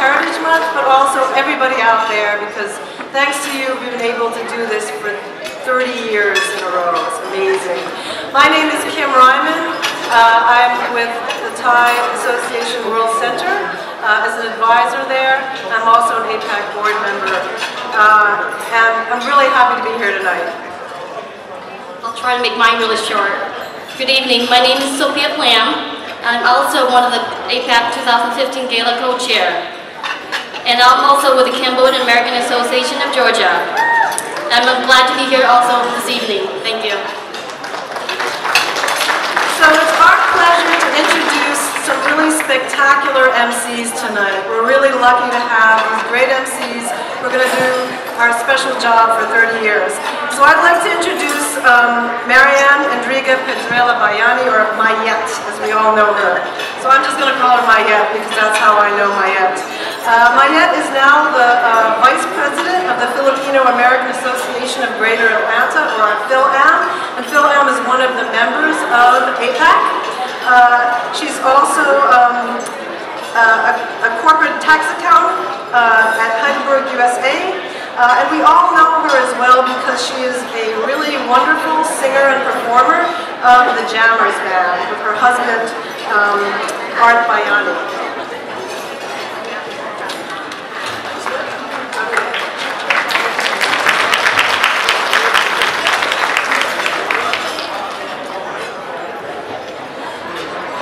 Heritage Month, but also everybody out there, because thanks to you, we've been able to do this for 30 years in a row. It's amazing. My name is Kim Ryman. I'm with the Thai Association World Center as an advisor there. I'm also an APAC board member, and I'm really happy to be here tonight. I'll try to make mine really short. Good evening, my name is Sophia Phlam. I'm also one of the APAC 2015 Gala co-chair. And I'm also with the Cambodian American Association of Georgia. And I'm glad to be here also this evening. Thank you. So it's our pleasure to introduce some really spectacular MCs tonight. We're really lucky to have these great MCs. We're going to do our special job for 30 years. So I'd like to introduce Marianne Endriga Pedrela Bayani, or Mayet, as we all know her. So I'm just going to call her Mayet because that's how I know Mayet. Mayet is now the Vice President of the Filipino-American Association of Greater Atlanta, or PhilAm, and PhilAm is one of the members of APAC. She's also a corporate tax accountant at Heidelberg, USA. And we all know her as well because she is a really wonderful singer and performer of the Jammers Band with her husband, Art Bayani.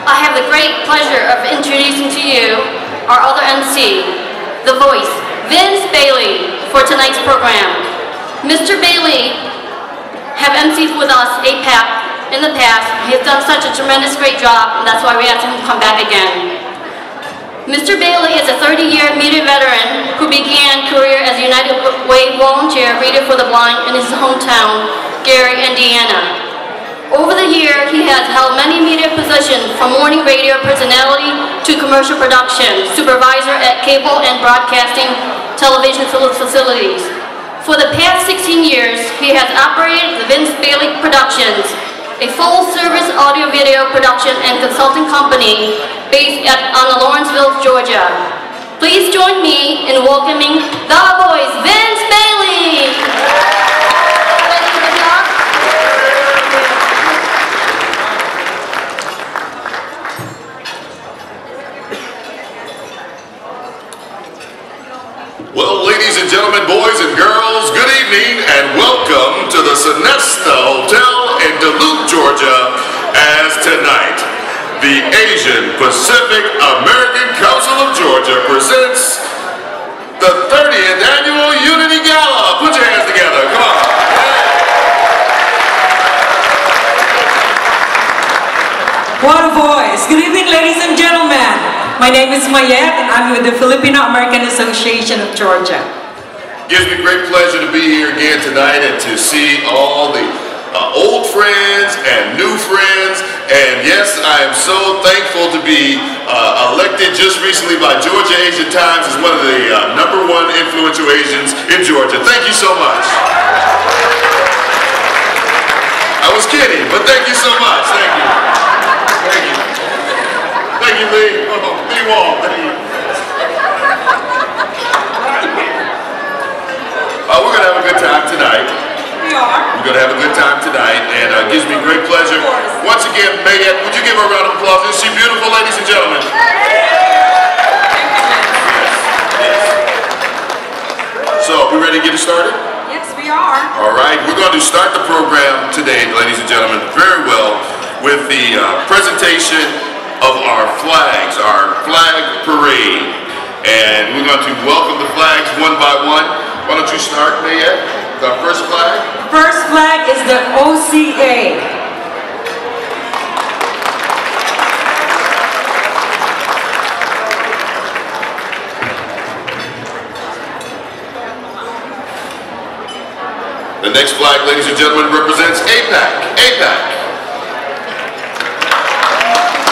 I have the great pleasure of introducing to you our other MC, the voice, Vince Bailey, for tonight's program. Mr. Bailey have MC'd with us, APAC, in the past. He has done such a tremendous great job, and that's why we asked him to come back again. Mr. Bailey is a 30-year media veteran who began career as a United Way volunteer reader for the blind in his hometown, Gary, Indiana. Over the year, he has held many media positions, from morning radio personality to commercial production, supervisor at cable and broadcasting television facilities. For the past 16 years, he has operated the Vince Bailey Productions, a full-service audio-video production and consulting company based on Lawrenceville, Georgia. Please join me in welcoming the voice, Vince Bailey! Well, ladies and gentlemen, boys and girls, good evening and welcome to the Soneста Hotel in Duluth, Georgia, as tonight, the Asian Pacific American Council of Georgia presents the 30th Annual Unity Gala. Put your hands together, come on. What a voice. Good evening, ladies and gentlemen. My name is Mayet, and I'm with the Filipino-American Association of Georgia. Gives me great pleasure to be here again tonight and to see all the old friends and new friends. And yes, I am so thankful to be elected just recently by Georgia Asian Times as one of the #1 influential Asians in Georgia. Thank you so much. I was kidding, but thank you so much. Thank you. Thank you. Thank you, Lee. Lee Wall. Thank you. We're going to have a good time tonight. We are. We're going to have a good time tonight, and it gives me great pleasure. Once again, Mayet, would you give her a round of applause? Isn't she beautiful, ladies and gentlemen? Yes. So, we ready to get it started? Yes, we are. All right, we're going to start the program today, ladies and gentlemen, very well with the presentation of our flags, our flag parade. And we're going to welcome the flags one by one. Why don't you start, Mayet, with our first flag? First flag is the OCA. The next flag, ladies and gentlemen, represents APAC. APAC.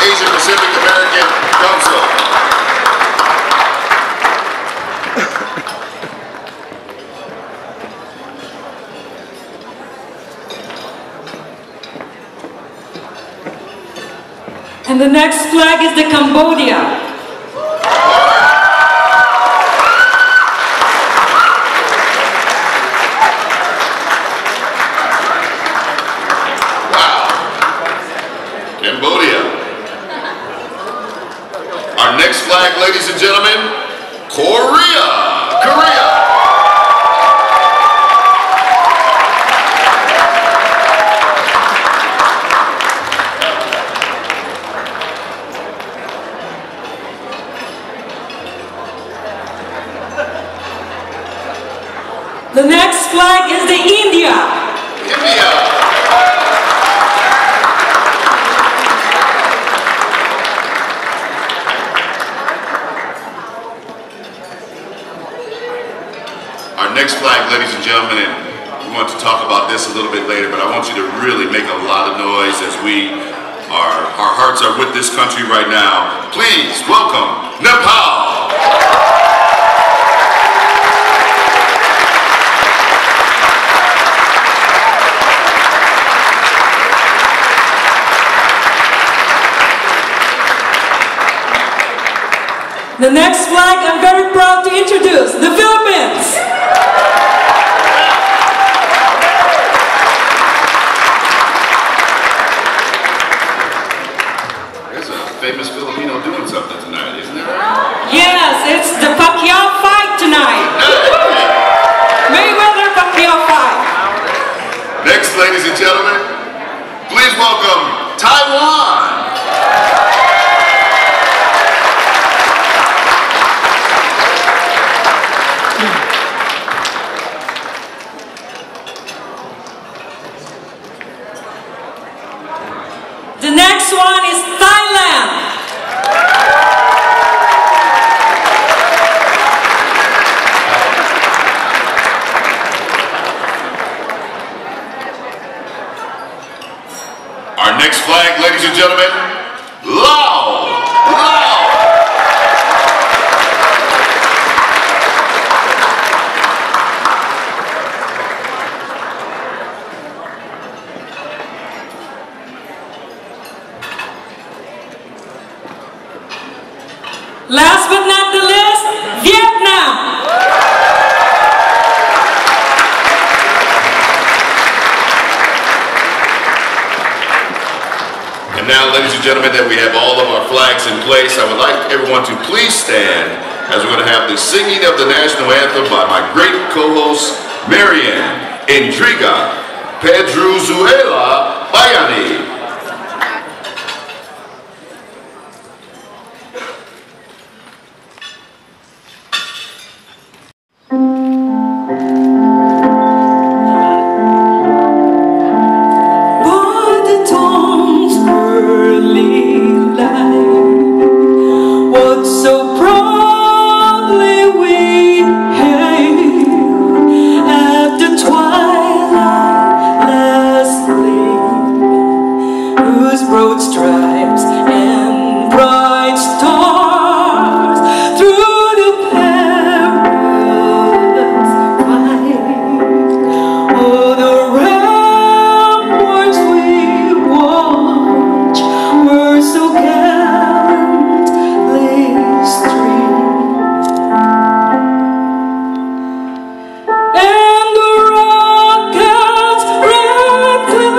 Asian Pacific American Council. And the next flag is the Cambodia. flag, ladies and gentlemen, Korea. Korea. The next flag is the India. India. Our next flag, ladies and gentlemen, and we want to talk about this a little bit later, but I want you to really make a lot of noise as our hearts are with this country right now. Please welcome Nepal. The next flag I'm very proud to introduce, the Philippines. There's a famous Filipino doing something tonight, isn't there? Yes, it's the Pacquiao fight tonight. Mayweather-Pacquiao fight. Next, ladies and gentlemen, please welcome Taiwan. The next one is Thailand. Our next flag, ladies and gentlemen, Laos. Laos. Last but not the least, Vietnam. And now, ladies and gentlemen, that we have all of our flags in place, I would like everyone to please stand as we're going to have the singing of the national anthem by my great co-host, Marianne Intriga Pedrozuela Bayani. Broad stripes and bright stars through the perilous fight. Oh, the ramparts we watch were so gallantly streamed, and the rockets red clear.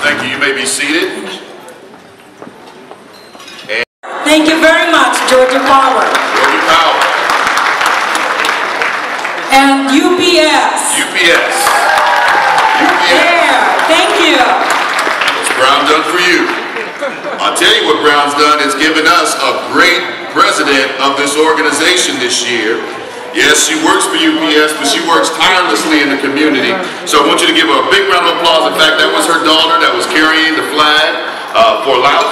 Thank you. You may be seated. Thank you very much, Georgia Power. Georgia Power. And UPS. UPS. Yeah. John's done is given us a great president of this organization this year. Yes, she works for UPS, but she works tirelessly in the community. So I want you to give her a big round of applause. In fact, that was her daughter that was carrying the flag for Laos,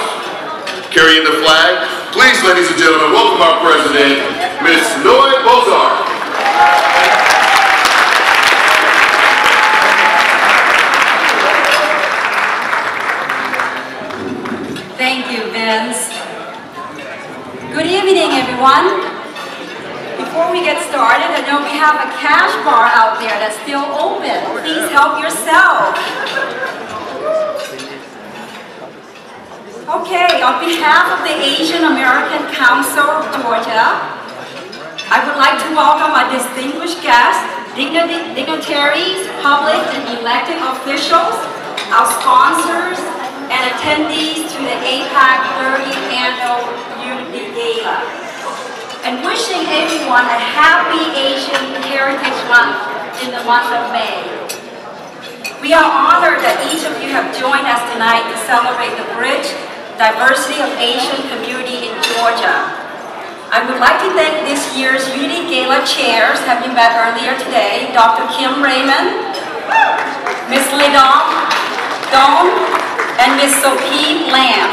carrying the flag. Please, ladies and gentlemen, welcome our president, Ms. Noy Bozar. Thank you, Vince. Good evening, everyone. Before we get started, I know we have a cash bar out there that's still open. Please help yourself. Okay, on behalf of the Asian American Council of Georgia, I would like to welcome our distinguished guests, dignitaries, public and elected officials, our sponsors, and attendees to the APAC 30th Annual Unity Gala. And wishing everyone a happy Asian Heritage Month in the month of May. We are honored that each of you have joined us tonight to celebrate the rich diversity of Asian community in Georgia. I would like to thank this year's Unity Gala chairs, have you met earlier today, Dr. Kim Raymond, Ms. Lidong Dong, and Ms. Sophie Lam,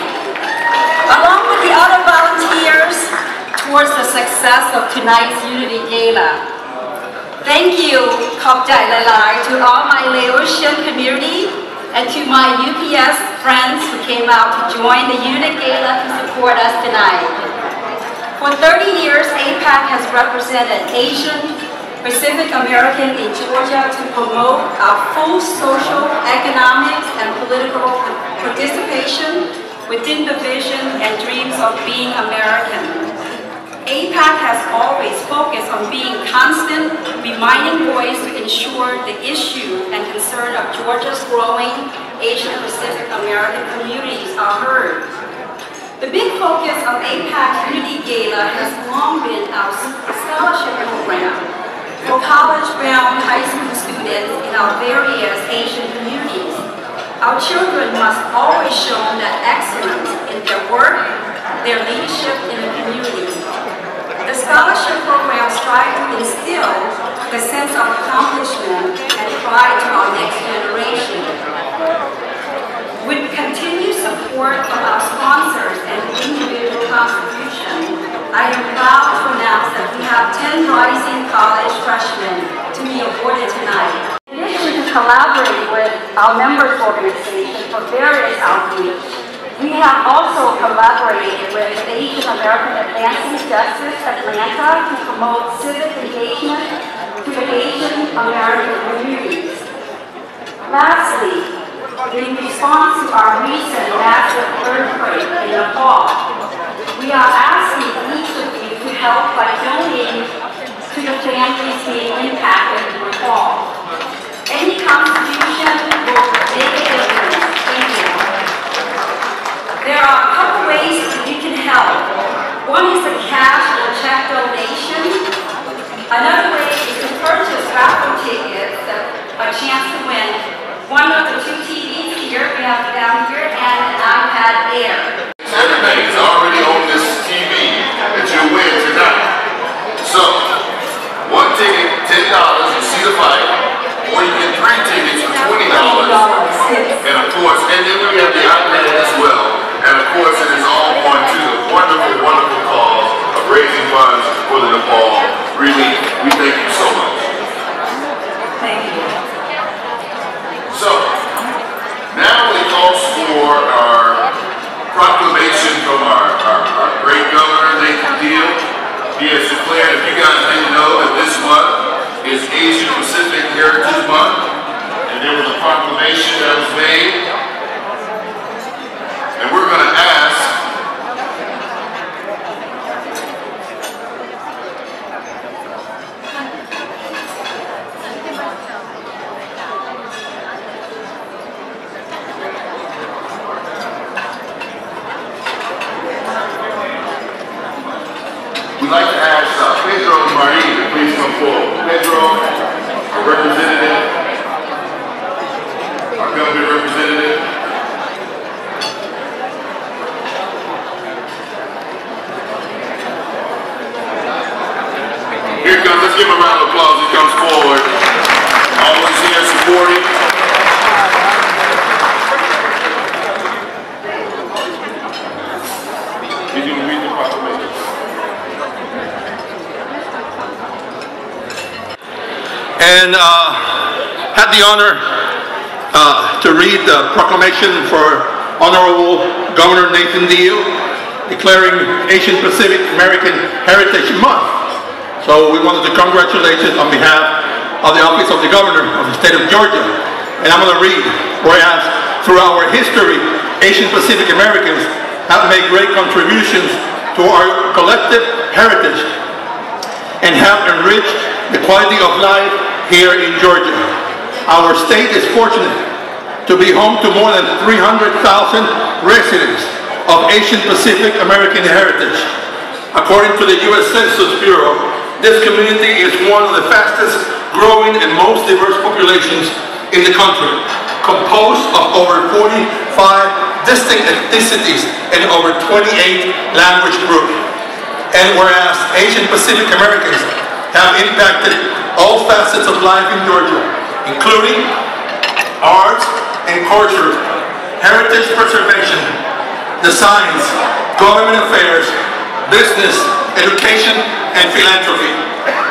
along with the other volunteers towards the success of tonight's Unity Gala. Thank you, Khop Jai Lai Lai, to all my Laotian community and to my UPS friends who came out to join the Unity Gala to support us tonight. For 30 years, APAC has represented Asian Pacific American in Georgia to promote our full social, economic, and political participation within the vision and dreams of being American. APAC has always focused on being constant, reminding voice to ensure the issue and concern of Georgia's growing Asian Pacific American communities are heard. The big focus of APAC Unity Gala has long been our scholarship program for college-bound high school students in our various Asian communities. Our children must always show that excellence in their work, their leadership in the community. The scholarship program strives to instill the sense of accomplishment and pride to our next generation. With continued support from our sponsors and individual contribution, I am proud to announce that we have 10 rising college freshmen to be awarded tonight. In addition to collaborating with our members organization for various outreach, we have also collaborated with Asian American Advancing Justice Atlanta to promote civic engagement to the Asian American communities. Lastly, in response to our recent massive earthquake in Nepal, we are asking each of you to help by donating to the families being impacted in Nepal. Any contribution will make a difference. Thank you. There are a couple ways you can help. One is a cash or check donation. Another way is to purchase raffle tickets, a chance to win one of the 2 TVs here, we have down here, and an iPad Air. Everything is already on this TV that you'll win tonight. So, 1 ticket, $10, you see the fight, or you get 3 tickets for $20. And of course, and then we have the iPad as well. And of course, it is all going to the wonderful, wonderful cause of raising funds for the Nepal relief. We thank you so much. Thank you. So, now it calls for our proclamation from our great governor, Nathan Deal. He has declared, if you guys didn't know, that this month is Asian Pacific Heritage Month. And there was a proclamation that was made. And we're going to ask we'd like to ask Petromarin to please come forward. Pedro, our representative, our government representative. and had the honor to read the proclamation for Honorable Governor Nathan Deal declaring Asian Pacific American Heritage Month. So we wanted to congratulate you on behalf of the Office of the Governor of the state of Georgia. And I'm going to read, whereas through our history, Asian Pacific Americans have made great contributions to our collective heritage and have enriched the quality of life here in Georgia. Our state is fortunate to be home to more than 300,000 residents of Asian Pacific American heritage. According to the U.S. Census Bureau, this community is one of the fastest growing and most diverse populations in the country, composed of over 45 distinct ethnicities and over 28 language groups. And whereas Asian Pacific Americans have impacted all facets of life in Georgia, including arts and culture, heritage preservation, the science, government affairs, business, education, and philanthropy.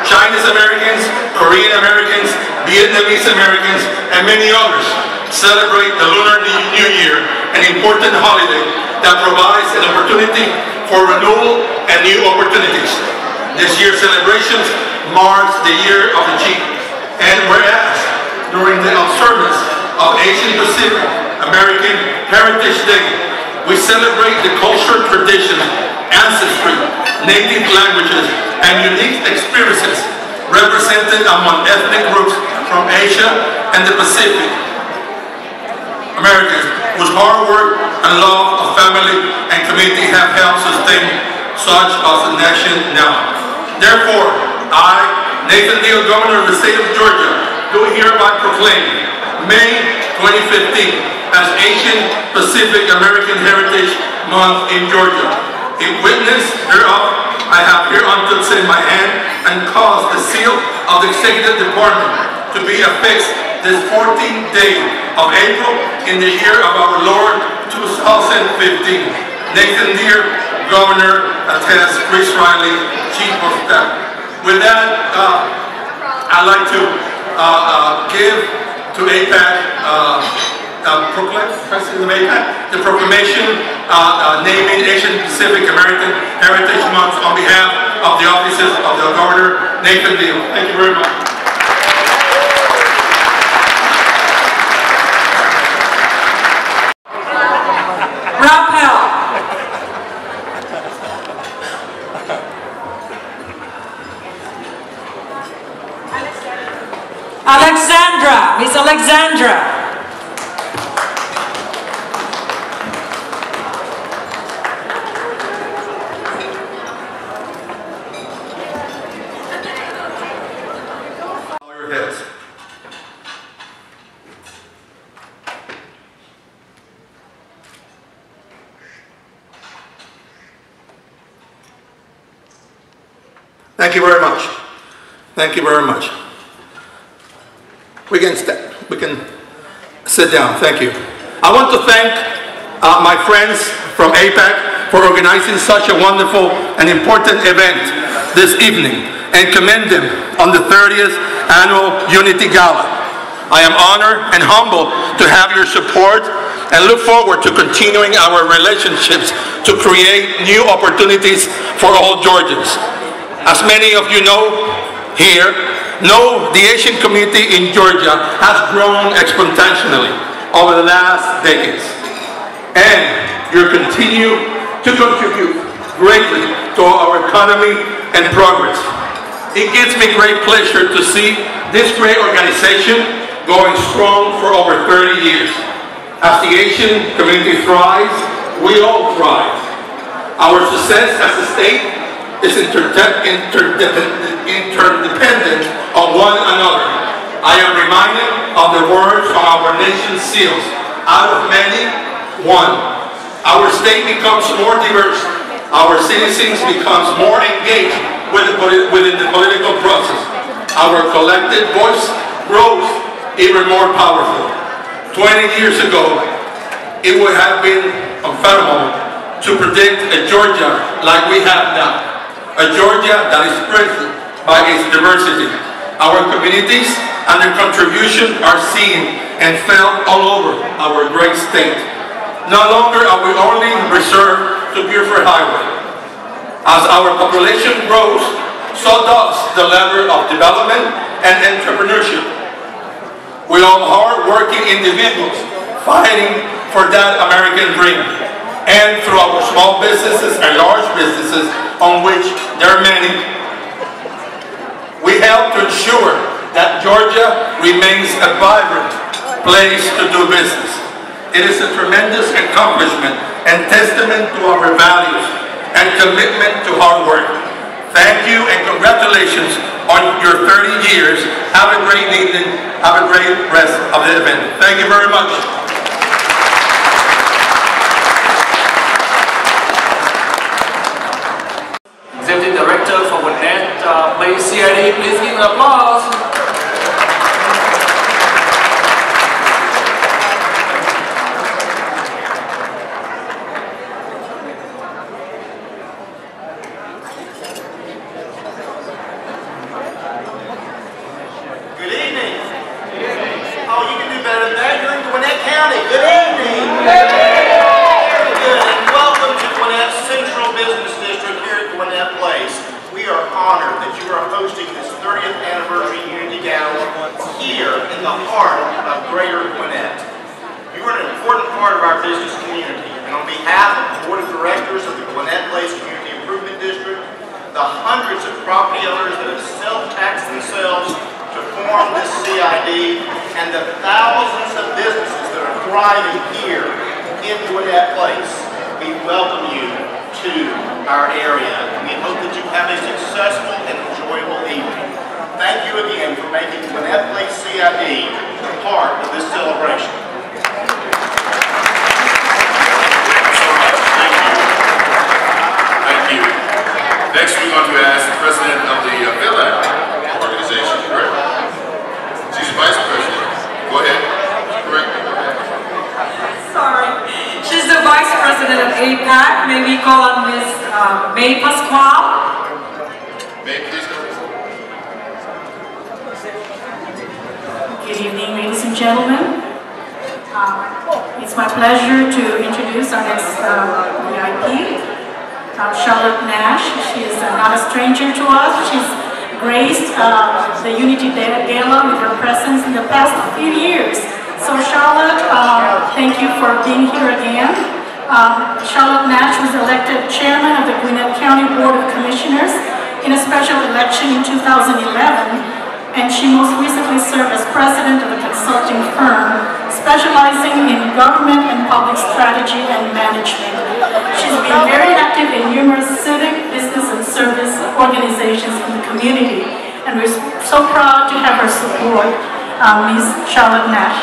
Chinese Americans, Korean Americans, Vietnamese Americans, and many others celebrate the Lunar New Year, an important holiday that provides an opportunity for renewal and new opportunities. This year's celebrations marks the Year of the Chief, and whereas during the observance of Asian Pacific American Heritage Day, we celebrate the culture, tradition, ancestry, native languages, and unique experiences represented among ethnic groups from Asia and the Pacific Americans, whose hard work and love of family and community have helped sustain such as the nation now. Therefore, I, Nathan Deal, Governor of the state of Georgia, do hereby proclaim May 2015 as Asian Pacific American Heritage Month in Georgia. In witness thereof, I have hereunto set my hand and caused the seal of the Executive Department to be affixed this 14th day of April in the year of our Lord 2015. Nathan Deal, Governor, attests Chris Riley, Chief of Staff. With that, I'd like to give to APAC President of APAC, the proclamation naming Asian Pacific American Heritage Month on behalf of the offices of the Governor, Nathan Deal. Thank you very much. Rappel. Alexandra, Miss Alexandra. Thank you very much. Thank you very much. We can sit down. Thank you. I want to thank my friends from APAC for organizing such a wonderful and important event this evening and commend them on the 30th Annual Unity Gala. I am honored and humbled to have your support and look forward to continuing our relationships to create new opportunities for all Georgians. As many of you know here, the Asian community in Georgia has grown exponentially over the last decades, and you continue to contribute greatly to our economy and progress. It gives me great pleasure to see this great organization going strong for over 30 years. As the Asian community thrives, we all thrive. Our success as a state is interdependent on one another. I am reminded of the words from our nation's seals, out of many, one. Our state becomes more diverse. Our citizens becomes more engaged within the political process. Our collective voice grows even more powerful. 20 years ago, it would have been unfathomable to predict a Georgia like we have now. A Georgia that is strengthened by its diversity. Our communities and their contributions are seen and felt all over our great state. No longer are we only reserved to Beaufort Highway. As our population grows, so does the level of development and entrepreneurship. We are hard-working individuals fighting for that American dream. And through our small businesses and large businesses, on which there are many, we help to ensure that Georgia remains a vibrant place to do business. It is a tremendous accomplishment and testament to our values and commitment to hard work. Thank you and congratulations on your 30 years. Have a great evening. Have a great rest of the event. Thank you very much. Executive Director for Gwinnett, please, Seri Lee, please give an applause. Good evening. Oh, you can do better than that. You're in Gwinnett County. Good evening. Very good. And welcome to Gwinnett's Central Business District here at Gwinnett Place. We are honored that you are hosting this 30th anniversary Unity Gathering here in the heart of Greater Gwinnett. You are an important part of our business community, and on behalf of the Board of Directors of the Gwinnett Place Community Improvement District, the hundreds of property owners that have self-taxed themselves to form this CID, and the thousands of businesses that are thriving here in Gwinnett Place, we welcome you to our area. We hope that you have a successful and enjoyable evening. Thank you again for making Gwinnett Place CID part of this celebration. Thank you. Next, we're going to ask the president of the VIPAC organization, correct? She's vice president. Go ahead. Correct. Sorry. She's the vice president of APAC. May we call on Ms. May Pasquale? May, please go. Good evening, ladies and gentlemen. It's my pleasure to introduce our next VIP, Charlotte Nash. She is not a stranger to us. She's graced the Unity Gala with her presence in the past few years. So Charlotte, thank you for being here again. Charlotte Nash was elected chairman of the Gwinnett County Board of Commissioners in a special election in 2011, and she most recently served as president of a consulting firm specializing in government and public strategy and management. She's been very active in numerous civic, business, and service organizations in the community, and we're so proud to have her support Ms. Charlotte Nash.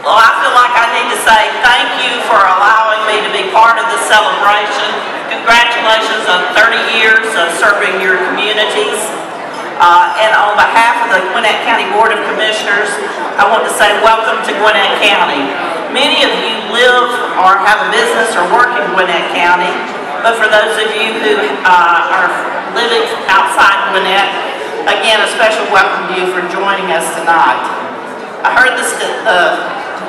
Well, I feel like I need to say thank you for allowing me to be part of this celebration. Congratulations on 30 years of serving your communities. And on behalf of the Gwinnett County Board of Commissioners, I want to say welcome to Gwinnett County. Many of you live or have a business or work in Gwinnett County, but for those of you who are living outside Gwinnett, again, a special welcome to you for joining us tonight. I heard the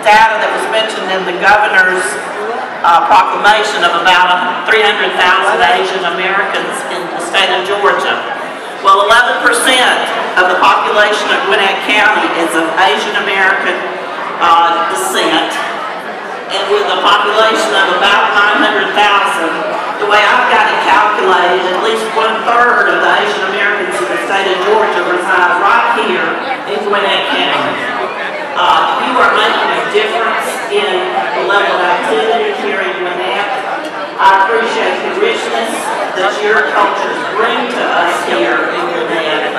data that was mentioned in the governor's proclamation of about 300,000 Asian Americans in the state of Georgia. Well, 11% of the population of Gwinnett County is of Asian American descent, and with a population of about 900,000, the way I've got it calculated, at least 1/3 of the Asian Americans in the state of Georgia reside right here in Gwinnett County. You are making a difference in the level of activity here in Gwinnett. I appreciate the richness that your cultures bring to us here in Gwinnett,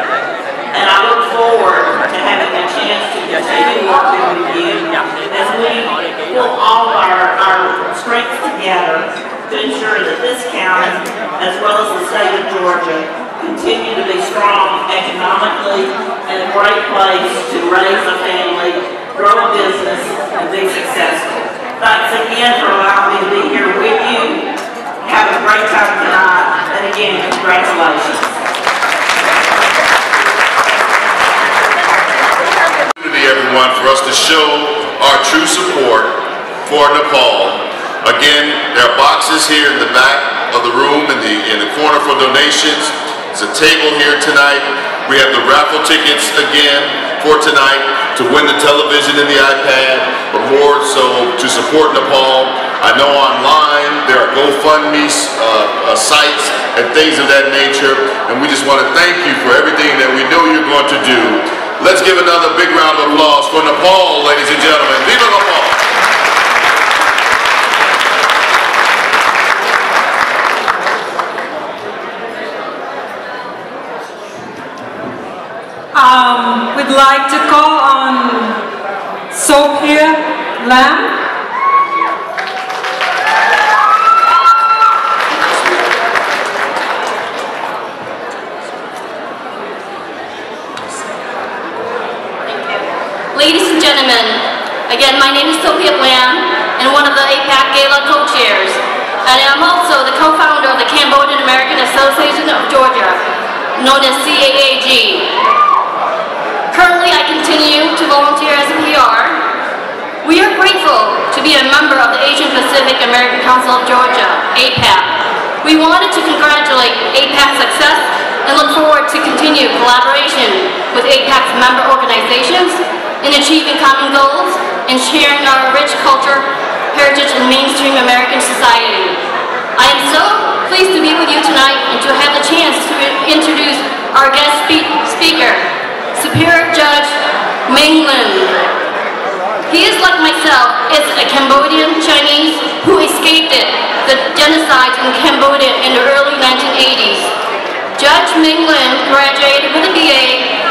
and I look forward to having a chance to continue working with you as we pull all of our strengths together to ensure that this county, as well as the state of Georgia, continue to be strong economically and a great place to raise a family, grow a business, and be successful. Thanks again for allowing me to be here with you. having a great time tonight. And again, congratulations. Everyone, for us to show our true support for Nepal. Again, there are boxes here in the back of the room in the corner for donations. There's a table here tonight. We have the raffle tickets again for tonight to win the television and the iPad, but more so to support Nepal. I know online there are GoFundMe sites and things of that nature, and we just want to thank you for everything that we know you're going to do. Let's give another big round of applause for Nepal, ladies and gentlemen. Viva Nepal! We'd like to call on Sophia Lam. Ladies and gentlemen, again, my name is Sophia Lam, and one of the APAC Gala co-chairs. And I'm also the co-founder of the Cambodian American Association of Georgia, known as CAAJ. Currently, I continue to volunteer as a PR. We are grateful to be a member of the Asian Pacific American Council of Georgia, APAC. We wanted to congratulate APAC's success and look forward to continued collaboration with APAC's member organizations in achieving common goals and sharing our rich culture, heritage, and mainstream American society. I am so pleased to be with you tonight and to have the chance to introduce our guest speaker, Superior Judge Meng Lin. He is, like myself, is a Cambodian Chinese who escaped the genocide in Cambodia in the early 1980s. Judge Meng Lin graduated with a BA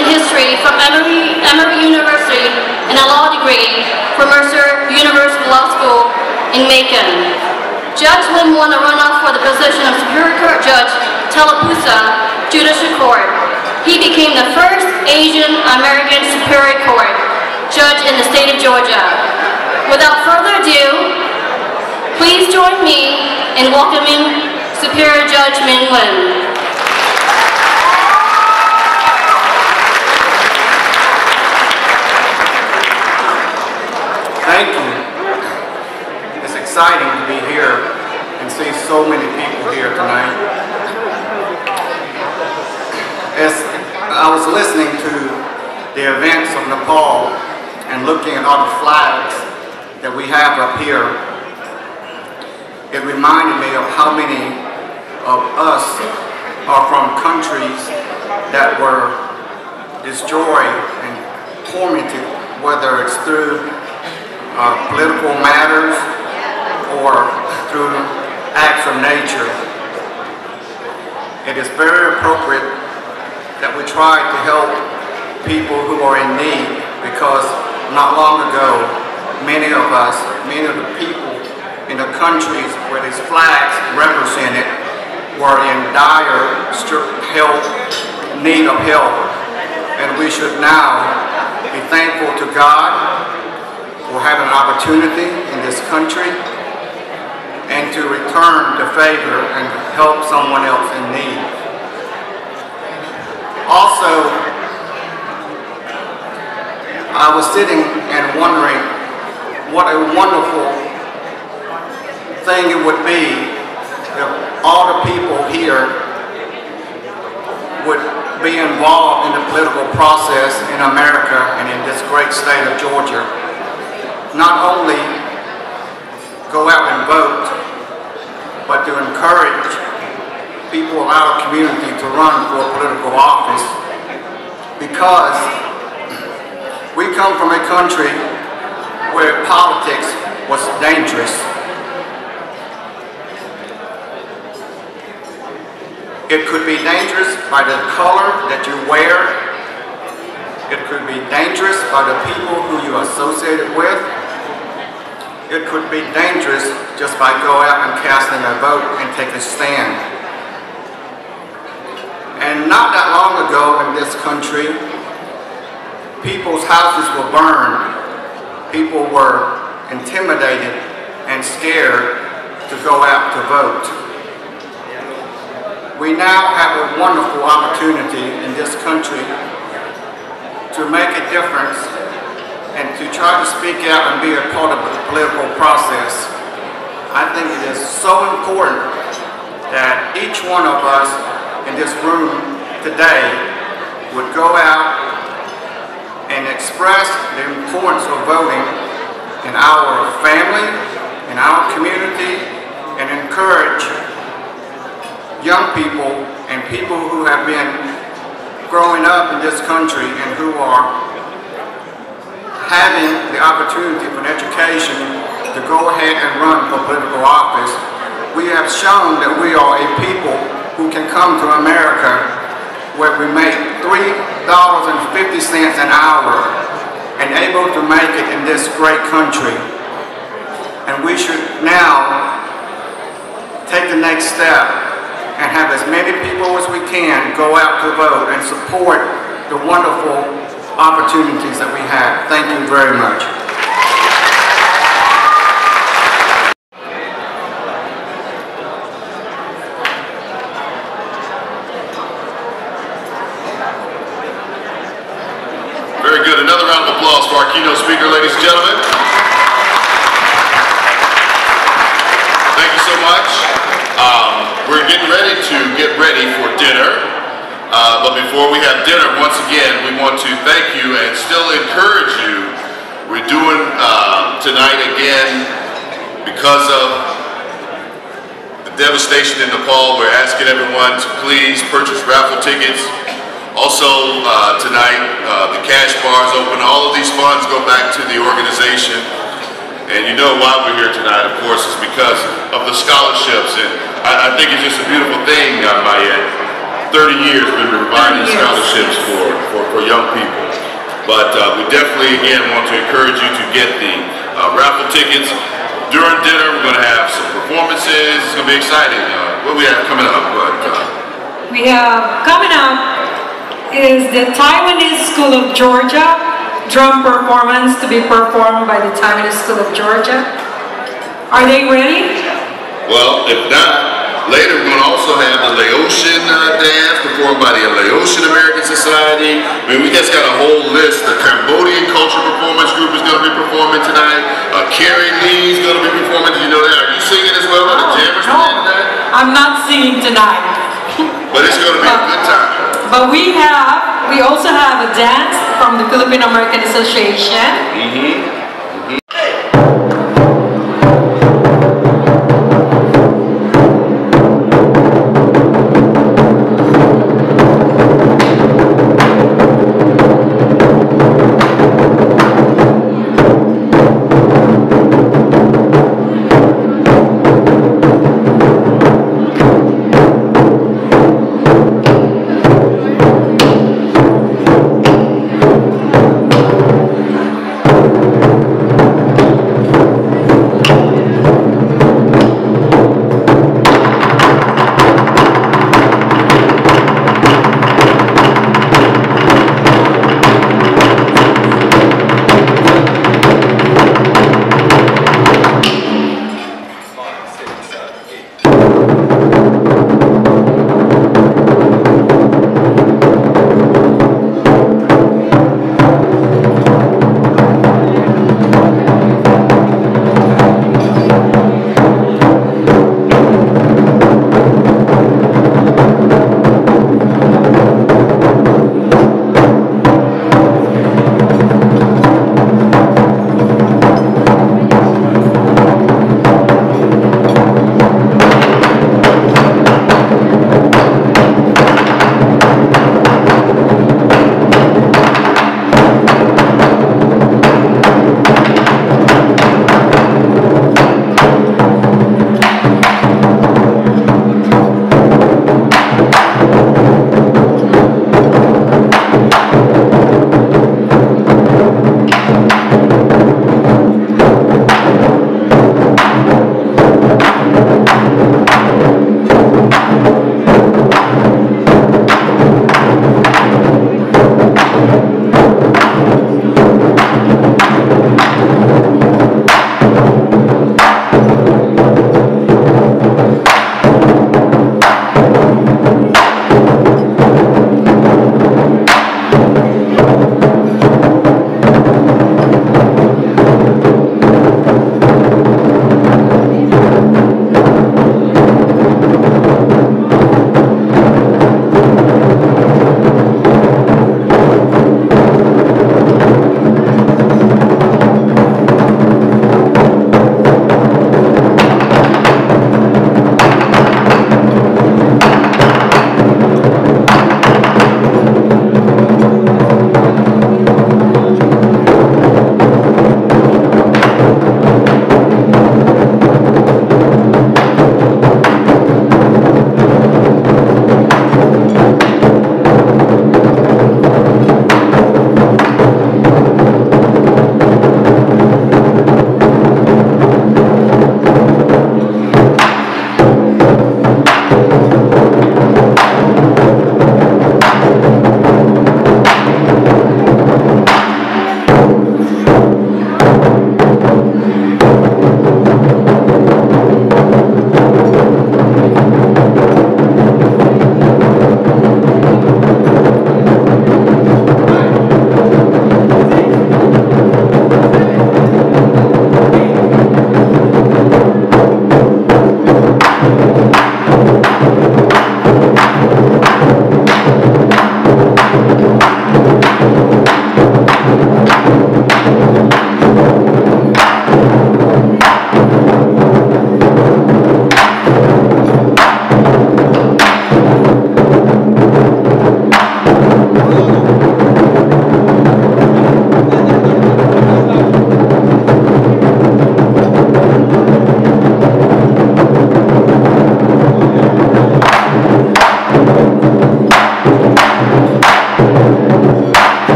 in history from Emory University and a law degree from Mercer University Law School in Macon. Judge Lin won a runoff for the position of Superior Court Judge Tallapoosa Judicial Court. He became the first Asian American Superior Court Judge in the state of Georgia. Without further ado, please join me in welcoming Superior Judge Meng Lin. Thank you. It's exciting to be here and see so many people here tonight. As I was listening to the events of Nepal and looking at all the flags that we have up here, it reminded me of how many of us are from countries that were destroyed and tormented, whether it's through political matters or through acts of nature. It is very appropriate that we try to help people who are in need, because not long ago, many of the people in the countries where these flags represented were in dire need of help. And we should now be thankful to God for having an opportunity in this country and to return the favor and help someone else in need. Also, I was sitting and wondering what a wonderful thing it would be if all the people here would be involved in the political process in America and in this great state of Georgia. Not only go out and vote, but to encourage people in our community to run for political office, because we come from a country where politics was dangerous. It could be dangerous by the color that you wear. It could be dangerous by the people who you associated with. It could be dangerous just by going out and casting a vote and taking a stand. And not that long ago in this country, people's houses were burned. People were intimidated and scared to go out to vote. We now have a wonderful opportunity in this country to make a difference and to try to speak out and be a part of the political process. I think it is so important that each one of us in this room today would go out and express the importance of voting in our family, in our community, and encourage young people and people who have been growing up in this country and who are having the opportunity for an education to go ahead and run for political office. We have shown that we are a people who can come to America where we make $3.50 an hour and able to make it in this great country. And we should now take the next step and have as many people as we can go out to vote and support the wonderful opportunities that we have. Thank you very much. Very good. Another round of applause for our keynote speaker, ladies and gentlemen. Thank you so much. We're getting ready for dinner. But before we have dinner, once again, we want to thank you and still encourage you. We're doing tonight again because of the devastation in Nepal. We're asking everyone to please purchase raffle tickets. Also, tonight, the cash bar is open. All of these funds go back to the organization. And you know why we're here tonight, of course, is because of the scholarships. And I think it's just a beautiful thing, Mayette. 30 years we've been providing scholarships for young people. But we definitely, again, want to encourage you to get the raffle tickets. During dinner, we're going to have some performances. It's going to be exciting. What do we have coming up? We have coming up is the Taiwanese School of Georgia drum performance to be performed by the Taiwanese School of Georgia. Are they ready? Well, if not, later we're going to also have the Laotian dance performed by the Laotian American Society. I mean, we just got a whole list. The Cambodian Cultural Performance Group is going to be performing tonight. Seri Lee is going to be performing. Did you know that? Are you singing as well? Are the jammers playing tonight? I'm not singing tonight. But it's going to be a good time. But we also have a dance from the Filipino American Association.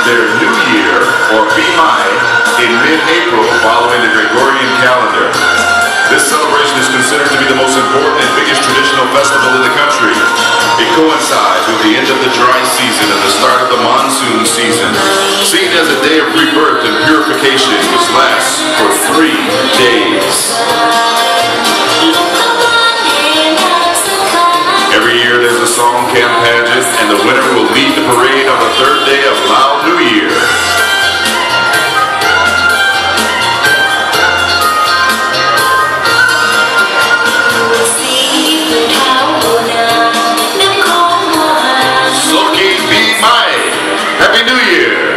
their New Year, or Be Mai, in mid-April following the Gregorian calendar. This celebration is considered to be the most important and biggest traditional festival in the country. It coincides with the end of the dry season and the start of the monsoon season, seen as a day of rebirth and purification, which lasts for 3 days. Every year there's a song camp pageant, and the winner will lead the parade on the 3rd day of Lao New Year. Happy New Year!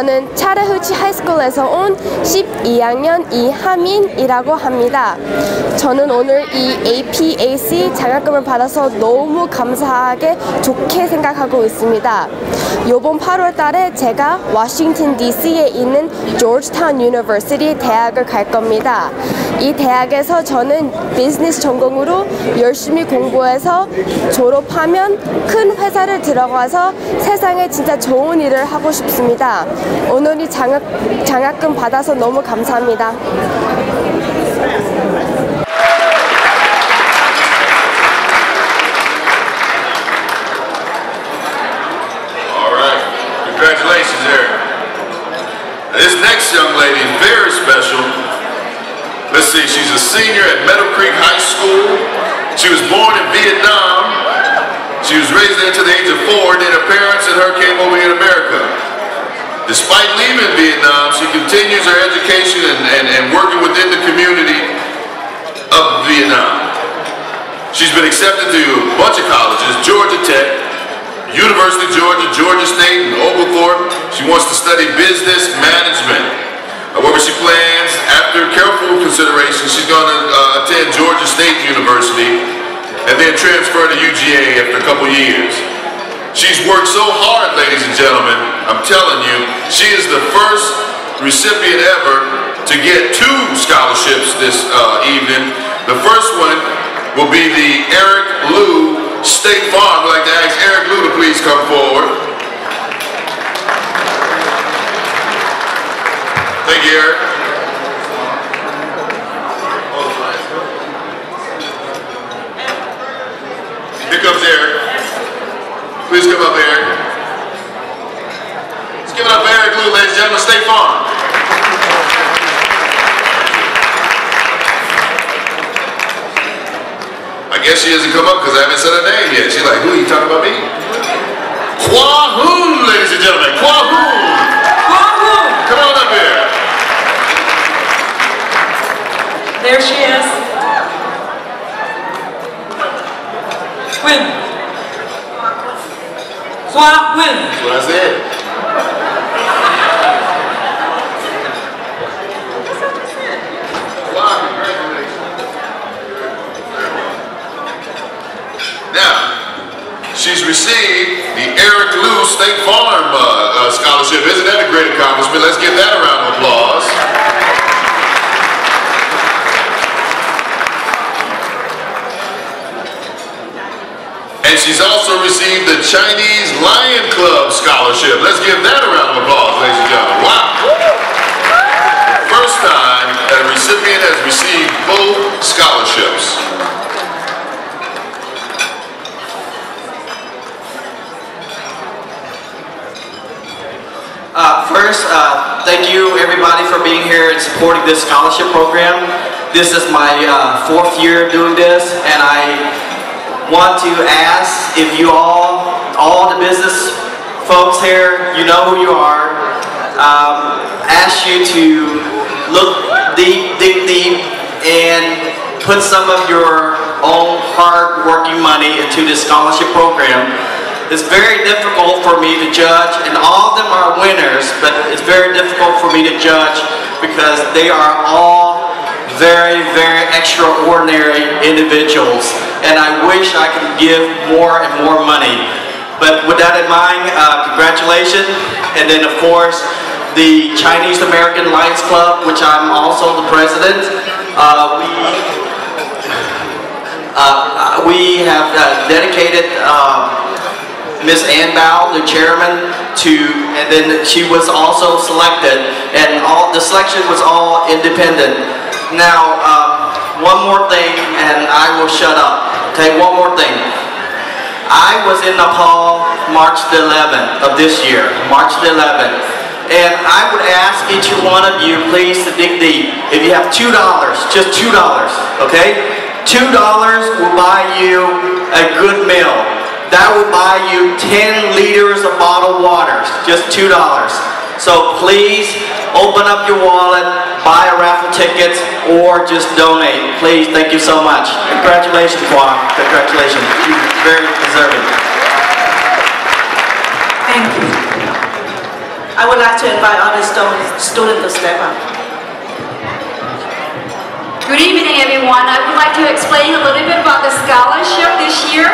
저는 차라흐치 하이스쿨에서 온 12학년 이하민이라고 합니다. 저는 오늘 이 APAC 장학금을 받아서 너무 감사하게 좋게 생각하고 있습니다. 이번 8월 달에 제가 워싱턴 DC에 있는 조지타운 유니버시티 대학을 갈 겁니다. 이 대학에서 저는 비즈니스 전공으로 열심히 공부해서 졸업하면 큰 회사를 들어가서 세상에 진짜 좋은 일을 하고 싶습니다. 오늘 이 장학금 받아서 너무 감사합니다. Congratulations, Eric. This next young lady is very special. Let's see, she's a senior at Meadow Creek High School. She was born in Vietnam. She was raised there until the age of 4, then her parents and her came over here to America. Despite leaving Vietnam, she continues her education and working within the community of Vietnam. She's been accepted to a bunch of colleges, Georgia Tech, University of Georgia, Georgia State, and Oglethorpe. She wants to study business management. However, she plans, after careful consideration, she's going to attend Georgia State University and then transfer to UGA after a couple years. She's worked so hard, ladies and gentlemen, I'm telling you, she is the first recipient ever to get 2 scholarships this evening. The first one will be the Eric Liu State Farm. We'd like to ask Eric Liu to please come forward. Thank you, Eric. Here comes Eric. Please come up, Eric. Let's give it up for Eric Liu, ladies and gentlemen, State Farm. I guess she hasn't come up because I haven't said her name yet. She's like, who are you talking about me? Kwa Hoon, ladies and gentlemen. Kwa Hoon. Kwa Hoon. Come on up here. There she is. Win. Kwa Win. That's what I said. Now, she's received the Eric Liu State Farm Scholarship. Isn't that a great accomplishment? Let's give that a round of applause. And she's also received the Chinese Lion Club Scholarship. Let's give that a round of applause, ladies and gentlemen. Wow. The first time that a recipient has received both scholarships. First, thank you everybody for being here and supporting this scholarship program. This is my 4th year doing this, and I want to ask if you all the business folks here, you know who you are, ask you to look deep, and put some of your own hard-working money into this scholarship program. It's very difficult for me to judge, and all of them are winners, but it's very difficult for me to judge because they are all very, very extraordinary individuals, and I wish I could give more and more money. But with that in mind, congratulations, and then of course, the Chinese American Lions Club, which I'm also the president. We have dedicated Ms. Ann Bao, the chairman, and then she was also selected, and the selection was all independent. Now, one more thing, and I will shut up. Okay, one more thing. I was in Nepal March the 11th of this year, March the 11th, and I would ask each one of you, please, to dig deep. If you have $2, just $2, okay? $2 will buy you a good meal. That will buy you 10 liters of bottled water, just $2. So please open up your wallet, buy a raffle ticket, or just donate. Please, thank you so much. Congratulations, Juan. Congratulations. You're very deserving. Thank you. I would like to invite other students to step up. Good evening, everyone. I would like to explain a little bit about the scholarship this year.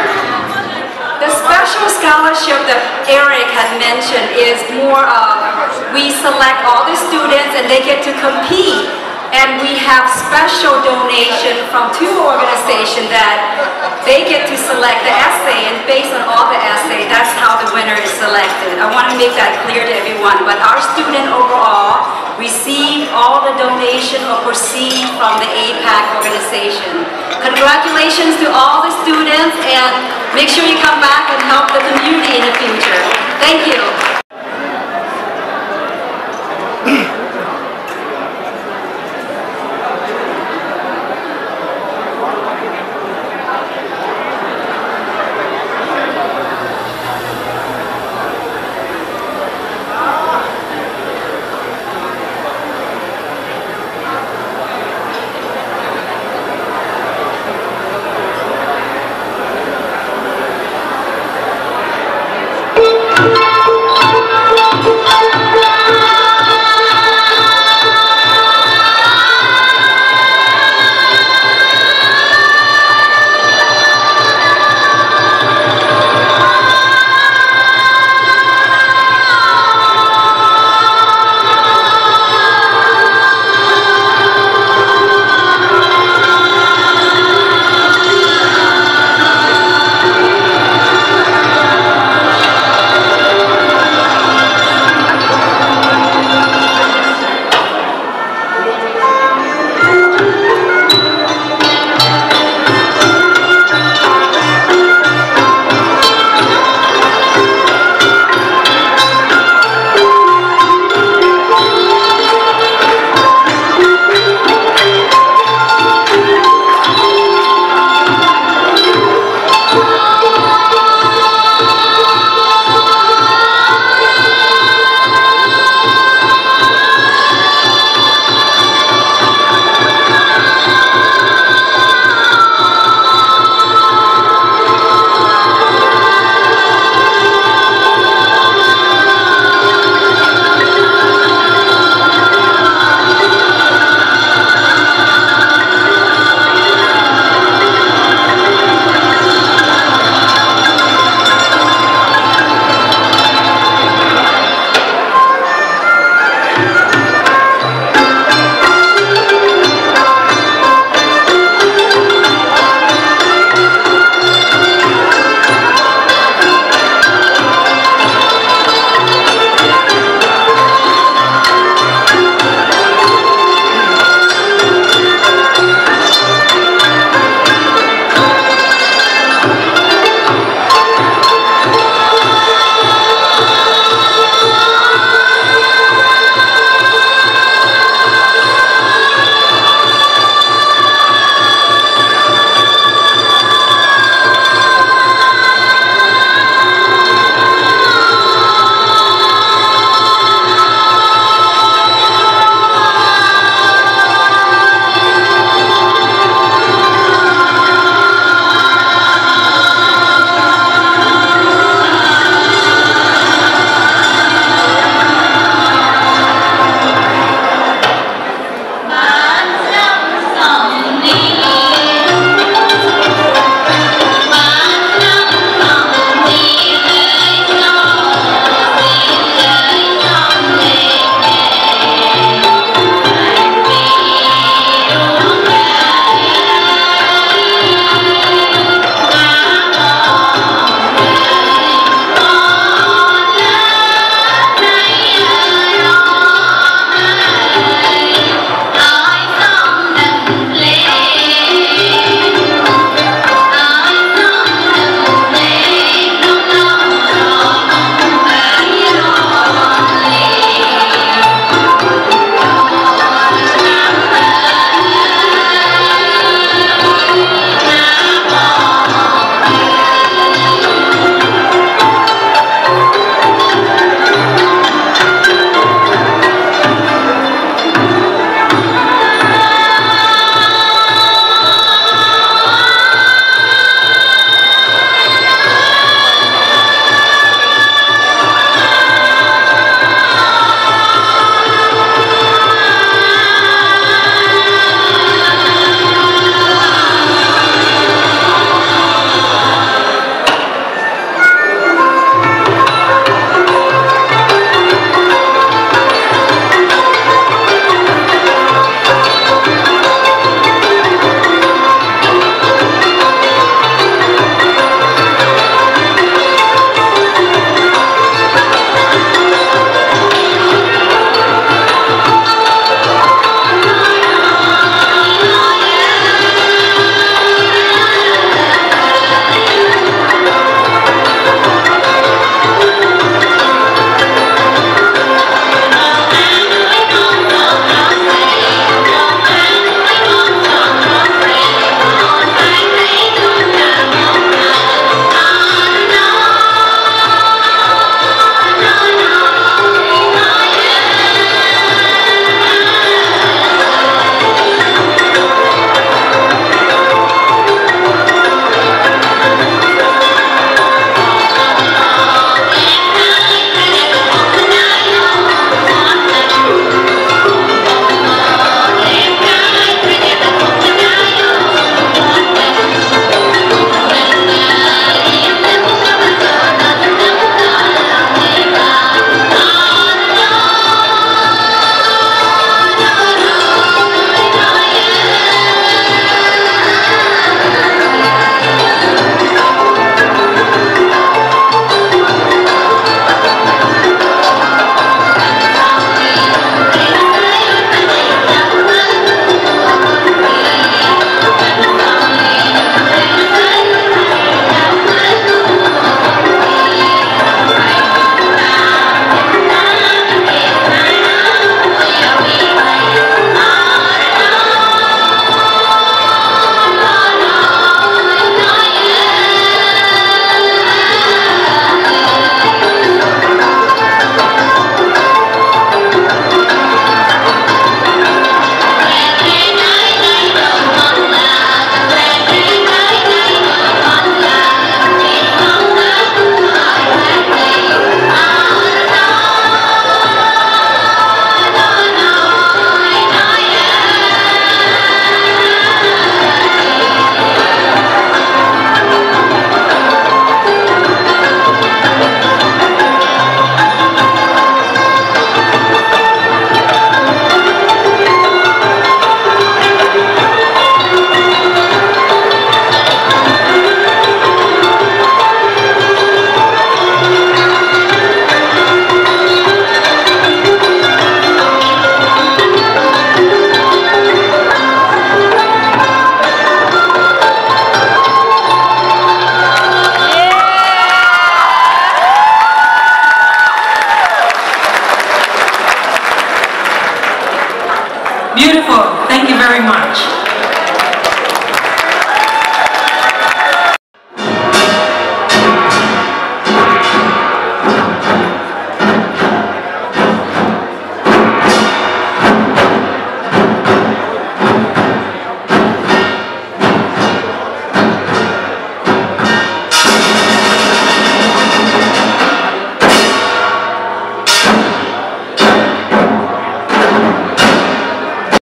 The special scholarship that Eric had mentioned is more of we select all the students and they get to compete. And we have special donation from 2 organizations that they get to select the essay, and based on all the essay, that's how the winner is selected. I want to make that clear to everyone. But our student overall received all the donation or proceed from the APAC organization. Congratulations to all the students, and make sure you come back and help the community in the future. Thank you.